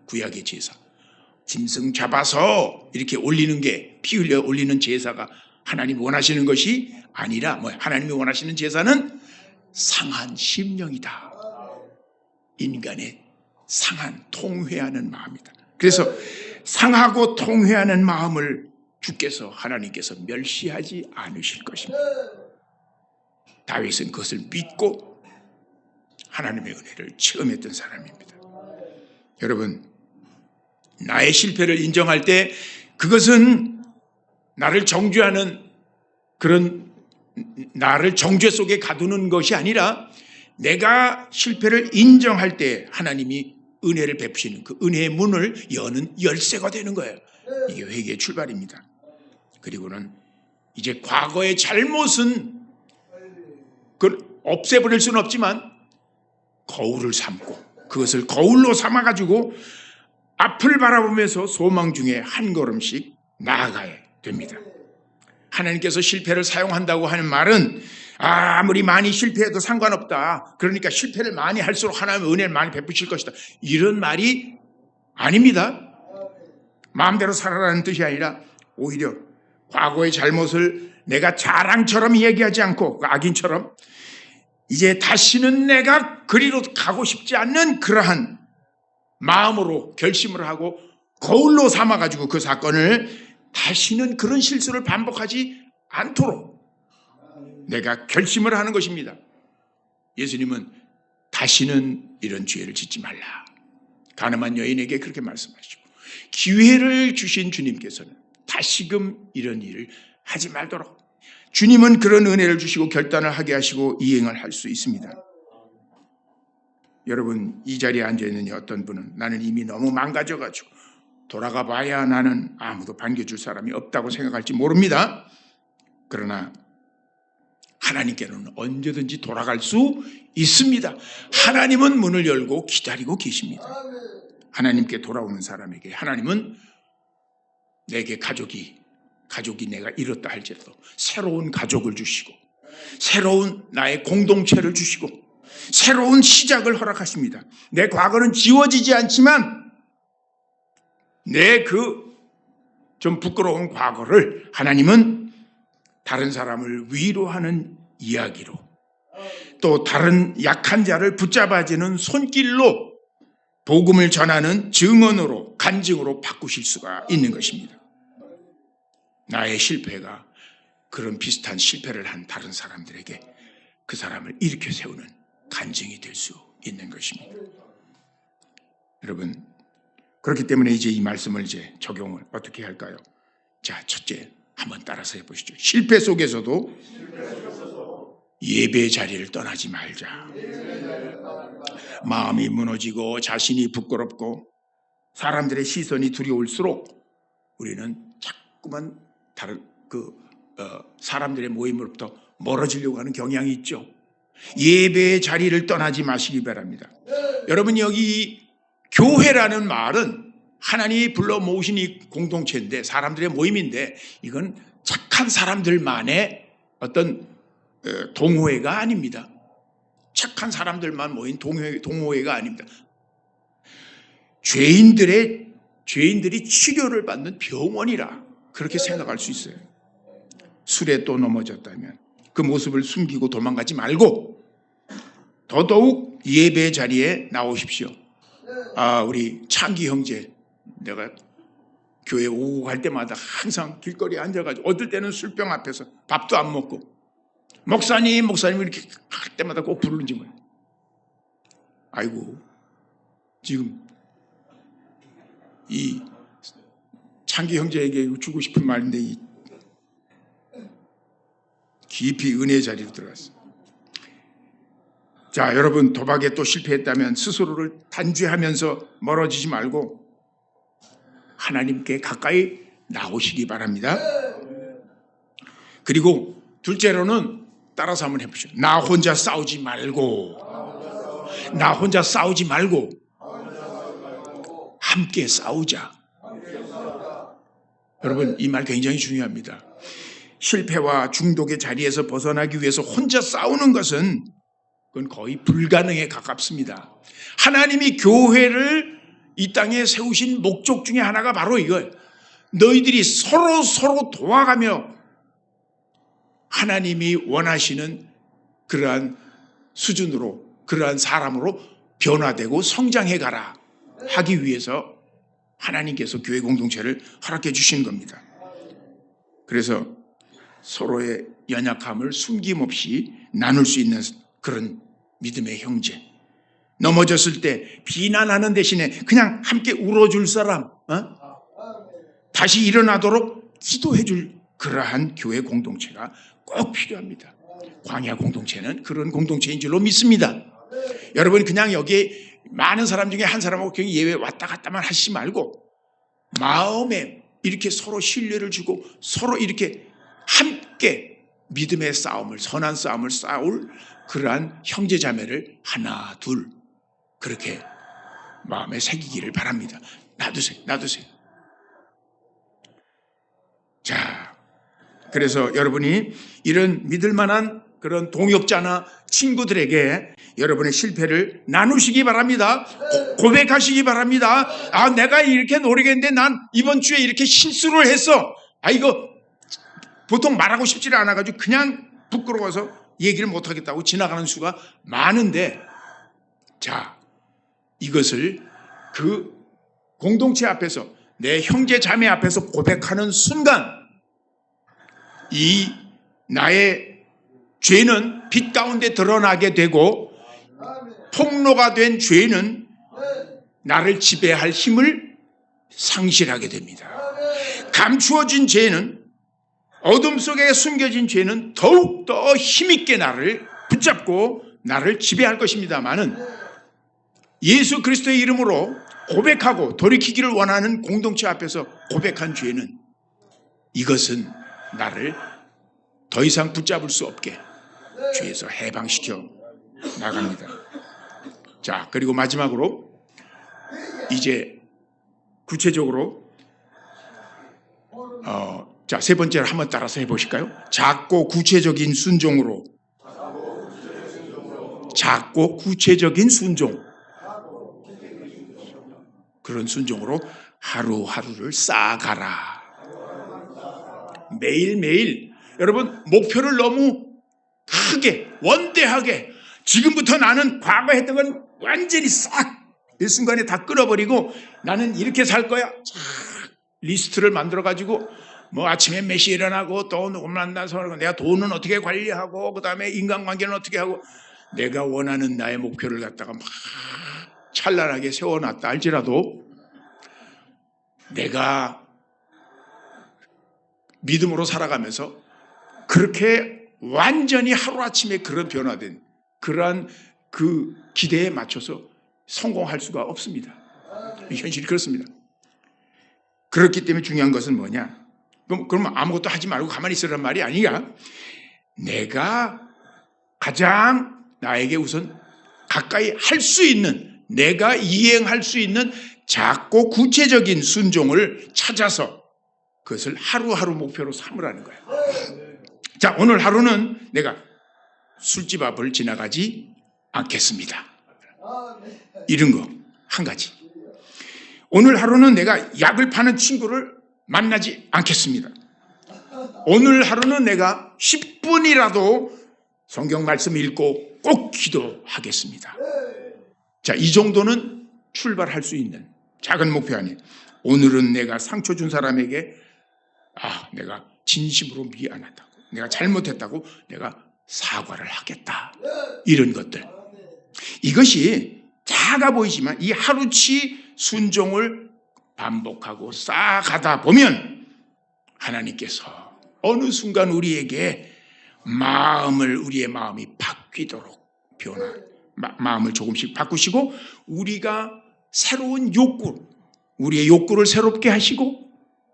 구약의 제사, 짐승 잡아서 이렇게 올리는 게, 피 흘려 올리는 제사가 하나님이 원하시는 것이 아니라, 하나님이 원하시는 제사는 상한 심령이다. 인간의 상한, 통회하는 마음이다. 그래서 상하고 통회하는 마음을 주께서, 하나님께서 멸시하지 않으실 것입니다. 다윗은 그것을 믿고 하나님의 은혜를 체험했던 사람입니다. 여러분, 나의 실패를 인정할 때 그것은 나를 정죄하는, 그런 나를 정죄 속에 가두는 것이 아니라, 내가 실패를 인정할 때 하나님이 은혜를 베푸시는 그 은혜의 문을 여는 열쇠가 되는 거예요. 이게 회개의 출발입니다. 그리고는 이제 과거의 잘못은 그걸 없애버릴 수는 없지만 거울을 삼고, 그것을 거울로 삼아가지고 앞을 바라보면서 소망 중에 한 걸음씩 나아가야 됩니다. 하나님께서 실패를 사용한다고 하는 말은 아무리 많이 실패해도 상관없다, 그러니까 실패를 많이 할수록 하나님의 은혜를 많이 베푸실 것이다, 이런 말이 아닙니다. 마음대로 살아라는 뜻이 아니라 오히려 과거의 잘못을 내가 자랑처럼 얘기하지 않고 악인처럼 이제 다시는 내가 그리로 가고 싶지 않는 그러한 마음으로 결심을 하고 거울로 삼아가지고 그 사건을 다시는 그런 실수를 반복하지 않도록 내가 결심을 하는 것입니다. 예수님은 다시는 이런 죄를 짓지 말라, 가늠한 여인에게 그렇게 말씀하시고, 기회를 주신 주님께서는 다시금 이런 일을 하지 말도록, 주님은 그런 은혜를 주시고 결단을 하게 하시고 이행을 할 수 있습니다. 여러분, 이 자리에 앉아있는 어떤 분은 나는 이미 너무 망가져가지고 돌아가 봐야 나는 아무도 반겨줄 사람이 없다고 생각할지 모릅니다. 그러나 하나님께는 언제든지 돌아갈 수 있습니다. 하나님은 문을 열고 기다리고 계십니다. 하나님께 돌아오는 사람에게 하나님은 내게 가족이 내가 잃었다 할지라도 새로운 가족을 주시고, 새로운 나의 공동체를 주시고, 새로운 시작을 허락하십니다. 내 과거는 지워지지 않지만 내 그 좀 부끄러운 과거를 하나님은 다른 사람을 위로하는 이야기로, 또 다른 약한 자를 붙잡아주는 손길로 복음을 전하는 증언으로 간증으로 바꾸실 수가 있는 것입니다. 나의 실패가 그런 비슷한 실패를 한 다른 사람들에게 그 사람을 일으켜 세우는 간증이 될 수 있는 것입니다. 여러분, 그렇기 때문에 이제 이 말씀을 이제 적용을 어떻게 할까요? 자, 첫째, 한번 따라서 해보시죠. 실패 속에서도 예배 자리를 떠나지 말자. 마음이 무너지고 자신이 부끄럽고 사람들의 시선이 두려울수록 우리는 자꾸만 다른 사람들의 모임으로부터 멀어지려고 하는 경향이 있죠. 예배의 자리를 떠나지 마시기 바랍니다. 여러분, 여기 교회라는 말은 하나님이 불러 모으신 이 공동체인데, 사람들의 모임인데, 이건 착한 사람들만의 어떤 동호회가 아닙니다. 착한 사람들만 모인 동호회가 아닙니다. 죄인들이 치료를 받는 병원이라 그렇게 생각할 수 있어요. 술에 또 넘어졌다면 그 모습을 숨기고 도망가지 말고 더더욱 예배 자리에 나오십시오. 우리 창기 형제, 내가 교회 오고 갈 때마다 항상 길거리에 앉아가지고 어떨 때는 술병 앞에서 밥도 안 먹고 목사님 이렇게 할 때마다 꼭 부르는지 뭐예요. 아이고, 지금 이 창기 형제에게 주고 싶은 말인데 깊이 은혜의 자리로 들어갔어요. 자, 여러분, 도박에 또 실패했다면 스스로를 단죄하면서 멀어지지 말고 하나님께 가까이 나오시기 바랍니다. 그리고 둘째로는 따라서 한번 해보시죠. 나 혼자 싸우지 말고 함께 싸우자. 여러분, 이 말 굉장히 중요합니다. 실패와 중독의 자리에서 벗어나기 위해서 혼자 싸우는 것은 그건 거의 불가능에 가깝습니다. 하나님이 교회를 이 땅에 세우신 목적 중에 하나가 바로 이거예요. 너희들이 서로 도와가며 하나님이 원하시는 그러한 수준으로, 그러한 사람으로 변화되고 성장해 가라 하기 위해서 하나님께서 교회 공동체를 허락해 주신 겁니다. 그래서 서로의 연약함을 숨김없이 나눌 수 있는 그런 믿음의 형제, 넘어졌을 때 비난하는 대신에 그냥 함께 울어줄 사람, 다시 일어나도록 기도해 줄 그러한 교회 공동체가 꼭 필요합니다. 광야 공동체는 그런 공동체인 줄로 믿습니다. 여러분, 그냥 여기에 많은 사람 중에 한 사람하고 그냥 예외 왔다 갔다만 하시지 말고 마음에 이렇게 서로 신뢰를 주고 서로 이렇게 함께 믿음의 싸움을, 선한 싸움을 싸울 그러한 형제자매를 하나 둘 그렇게 마음에 새기기를 바랍니다. 놔두세요. 자, 그래서 여러분이 이런 믿을 만한 그런 동역자나 친구들에게 여러분의 실패를 나누시기 바랍니다. 고백하시기 바랍니다. 내가 이렇게 노력했는데 난 이번 주에 이렇게 실수를 했어. 이거 보통 말하고 싶지를 않아가지고 그냥 부끄러워서 얘기를 못하겠다고 지나가는 수가 많은데, 자, 이것을 그 공동체 앞에서, 내 형제 자매 앞에서 고백하는 순간 이 나의 죄는 빛 가운데 드러나게 되고 폭로가 된 죄는 나를 지배할 힘을 상실하게 됩니다. 감추어진 죄는, 어둠 속에 숨겨진 죄는 더욱더 힘있게 나를 붙잡고 나를 지배할 것입니다마는 예수 그리스도의 이름으로 고백하고 돌이키기를 원하는 공동체 앞에서 고백한 죄는, 이것은 나를 더 이상 붙잡을 수 없게 죄에서 해방시켜 나갑니다. 자, 그리고 마지막으로 이제 구체적으로 자, 세 번째로 한번 따라서 해보실까요? 작고 구체적인 순종으로, 작고 구체적인 순종, 그런 순종으로 하루하루를 쌓아가라. 매일매일, 여러분, 목표를 너무 크게 원대하게 지금부터 나는 과거 했던 건 완전히 싹 일순간에 다 끊어버리고 나는 이렇게 살 거야. 쫙 리스트를 만들어가지고 뭐 아침에 몇 시에 일어나고 또 누구 만나서 내가 돈은 어떻게 관리하고 그다음에 인간관계는 어떻게 하고 내가 원하는 나의 목표를 갖다가 막 찬란하게 세워놨다 할지라도 내가 믿음으로 살아가면서 그렇게 완전히 하루아침에 그런 변화된 그러한 그 기대에 맞춰서 성공할 수가 없습니다. 현실이 그렇습니다. 그렇기 때문에 중요한 것은 뭐냐? 그럼 아무것도 하지 말고 가만히 있으란 말이 아니야. 내가 가장 나에게 우선 가까이 할 수 있는, 내가 이행할 수 있는 작고 구체적인 순종을 찾아서 그것을 하루하루 목표로 삼으라는 거야. 자, 오늘 하루는 내가 술집 앞을 지나가지 않겠습니다. 이런 거 한 가지. 오늘 하루는 내가 약을 파는 친구를 만나지 않겠습니다. 오늘 하루는 내가 10분이라도 성경 말씀 읽고 꼭 기도하겠습니다. 자, 이 정도는 출발할 수 있는 작은 목표 아니에요. 오늘은 내가 상처 준 사람에게 내가 진심으로 미안하다고, 내가 잘못했다고 내가 사과를 하겠다. 이런 것들. 이것이 작아 보이지만 이 하루치 순종을 반복하고 쌓아가다 보면 하나님께서 어느 순간 우리에게 우리의 마음이 바뀌도록 마음을 조금씩 바꾸시고 우리가 새로운 우리의 욕구를 새롭게 하시고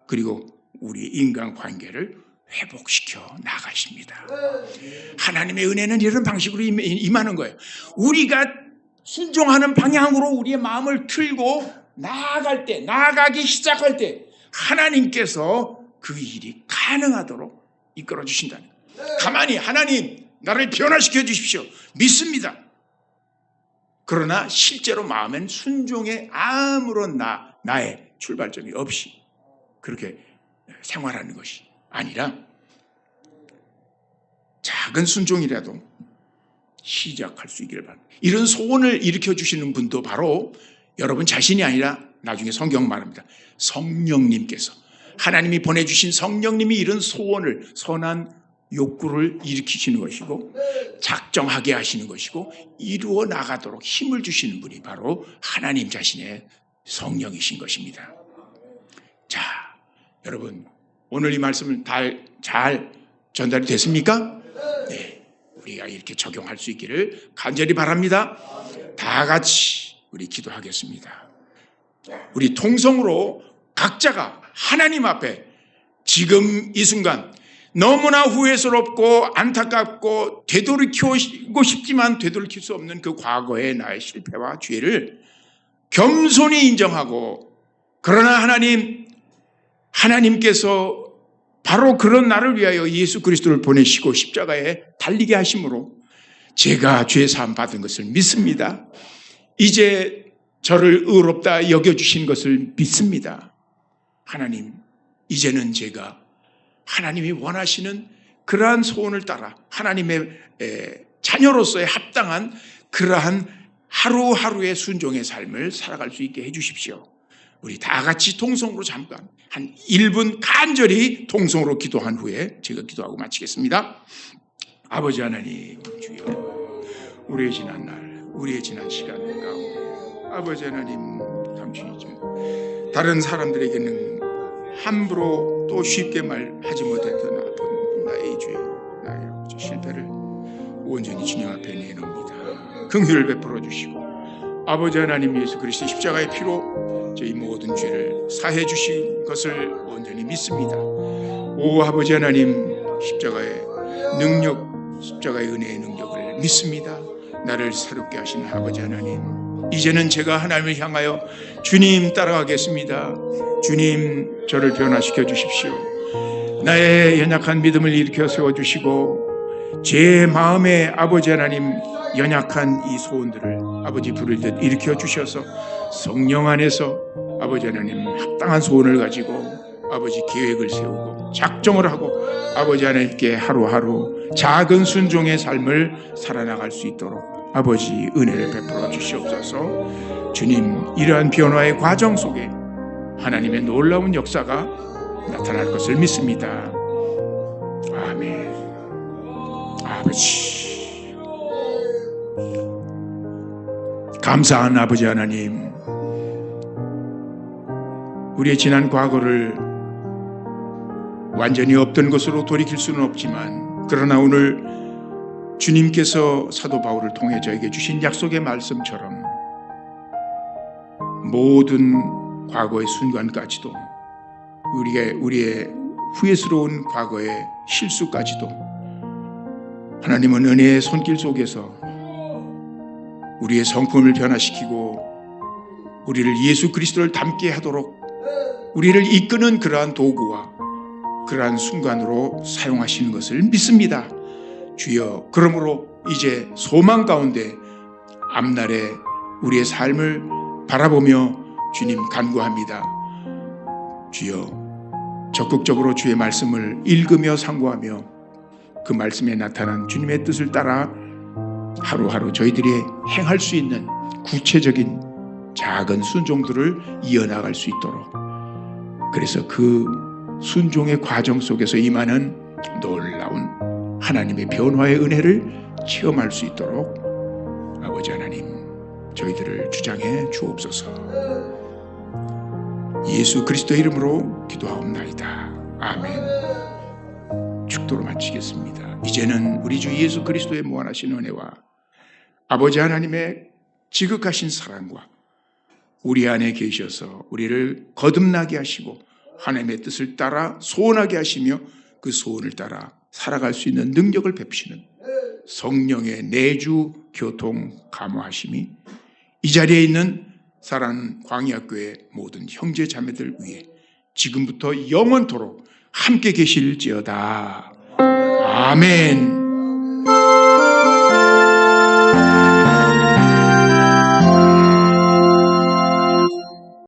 그리고 우리의 인간관계를 회복시켜 나가십니다. 하나님의 은혜는 이런 방식으로 임하는 거예요. 우리가 순종하는 방향으로 우리의 마음을 틀고 나아가기 시작할 때 하나님께서 그 일이 가능하도록 이끌어 주신다는 거예요. 가만히 하나님 나를 변화시켜 주십시오. 믿습니다. 그러나 실제로 마음엔 순종에 아무런 나의 출발점이 없이 그렇게 생활하는 것이 아니라 작은 순종이라도 시작할 수 있기를 바랍니다. 이런 소원을 일으켜 주시는 분도 바로 여러분 자신이 아니라 나중에 성경 말합니다. 성령님께서 하나님이 보내주신 성령님이 이런 소원을 선한 욕구를 일으키시는 것이고 작정하게 하시는 것이고 이루어 나가도록 힘을 주시는 분이 바로 하나님 자신의 성령이신 것입니다. 자, 여러분 오늘 이 말씀을 잘 전달이 됐습니까? 네. 우리가 이렇게 적용할 수 있기를 간절히 바랍니다. 다 같이 우리 기도하겠습니다. 우리 통성으로 각자가 하나님 앞에 지금 이 순간 너무나 후회스럽고 안타깝고 되돌이키고 싶지만 되돌이킬 수 없는 그 과거의 나의 실패와 죄를 겸손히 인정하고 그러나 하나님께서 바로 그런 나를 위하여 예수 그리스도를 보내시고 십자가에 달리게 하심으로 제가 죄 사함 받은 것을 믿습니다. 이제 저를 의롭다 여겨주신 것을 믿습니다. 하나님, 이제는 제가 하나님이 원하시는 그러한 소원을 따라 하나님의 자녀로서의 합당한 그러한 하루하루의 순종의 삶을 살아갈 수 있게 해주십시오. 우리 다 같이 통성으로 잠깐 한 1분 간절히 통성으로 기도한 후에 제가 기도하고 마치겠습니다. 아버지 하나님 주여, 우리의 지난 날, 우리의 지난 시간 가운데 아버지 하나님 당신이 좀 다른 사람들에게는 함부로 또 쉽게 말하지 못했던 아픈 나의 죄, 나의 실패를 온전히 주님 앞에 내놓습니다. 긍휼을 베풀어 주시고 아버지 하나님 예수 그리스도 십자가의 피로 저희 모든 죄를 사해 주신 것을 온전히 믿습니다. 오 아버지 하나님, 십자가의 능력, 십자가의 은혜의 능력을 믿습니다. 나를 새롭게 하신 아버지 하나님, 이제는 제가 하나님을 향하여 주님 따라가겠습니다. 주님, 저를 변화시켜 주십시오. 나의 연약한 믿음을 일으켜 세워주시고 제 마음에 아버지 하나님 연약한 이 소원들을 아버지 부를 듯 일으켜 주셔서 성령 안에서 아버지 하나님 합당한 소원을 가지고 아버지 계획을 세우고 작정을 하고 아버지 하나님께 하루하루 작은 순종의 삶을 살아나갈 수 있도록 아버지 은혜를 베풀어 주시옵소서. 주님, 이러한 변화의 과정 속에 하나님의 놀라운 역사가 나타날 것을 믿습니다. 아멘. 아버지, 감사한 아버지 하나님, 우리의 지난 과거를 완전히 없던 것으로 돌이킬 수는 없지만, 그러나 오늘 주님께서 사도 바울을 통해 저에게 주신 약속의 말씀처럼 모든 과거의 순간까지도, 우리의 후회스러운 과거의 실수까지도 하나님은 은혜의 손길 속에서 우리의 성품을 변화시키고 우리를 예수 그리스도를 닮게 하도록 우리를 이끄는 그러한 도구와 그러한 순간으로 사용하시는 것을 믿습니다. 주여, 그러므로 이제 소망 가운데 앞날에 우리의 삶을 바라보며 주님 간구합니다. 주여, 적극적으로 주의 말씀을 읽으며 상고하며 그 말씀에 나타난 주님의 뜻을 따라 하루하루 저희들이 행할 수 있는 구체적인 작은 순종들을 이어나갈 수 있도록, 그래서 그 순종의 과정 속에서 임하는 놀라운 하나님의 변화의 은혜를 체험할 수 있도록 아버지 하나님, 저희들을 주장해 주옵소서. 예수 그리스도의 이름으로 기도하옵나이다. 아멘. 축도로 마치겠습니다. 이제는 우리 주 예수 그리스도의 무한하신 은혜와 아버지 하나님의 지극하신 사랑과 우리 안에 계셔서 우리를 거듭나게 하시고 하나님의 뜻을 따라 소원하게 하시며 그 소원을 따라 살아갈 수 있는 능력을 베푸시는 성령의 내주 교통 감화하심이 이 자리에 있는 사랑하는 광야교회 모든 형제 자매들 위해 지금부터 영원토록 함께 계실지어다. 아멘.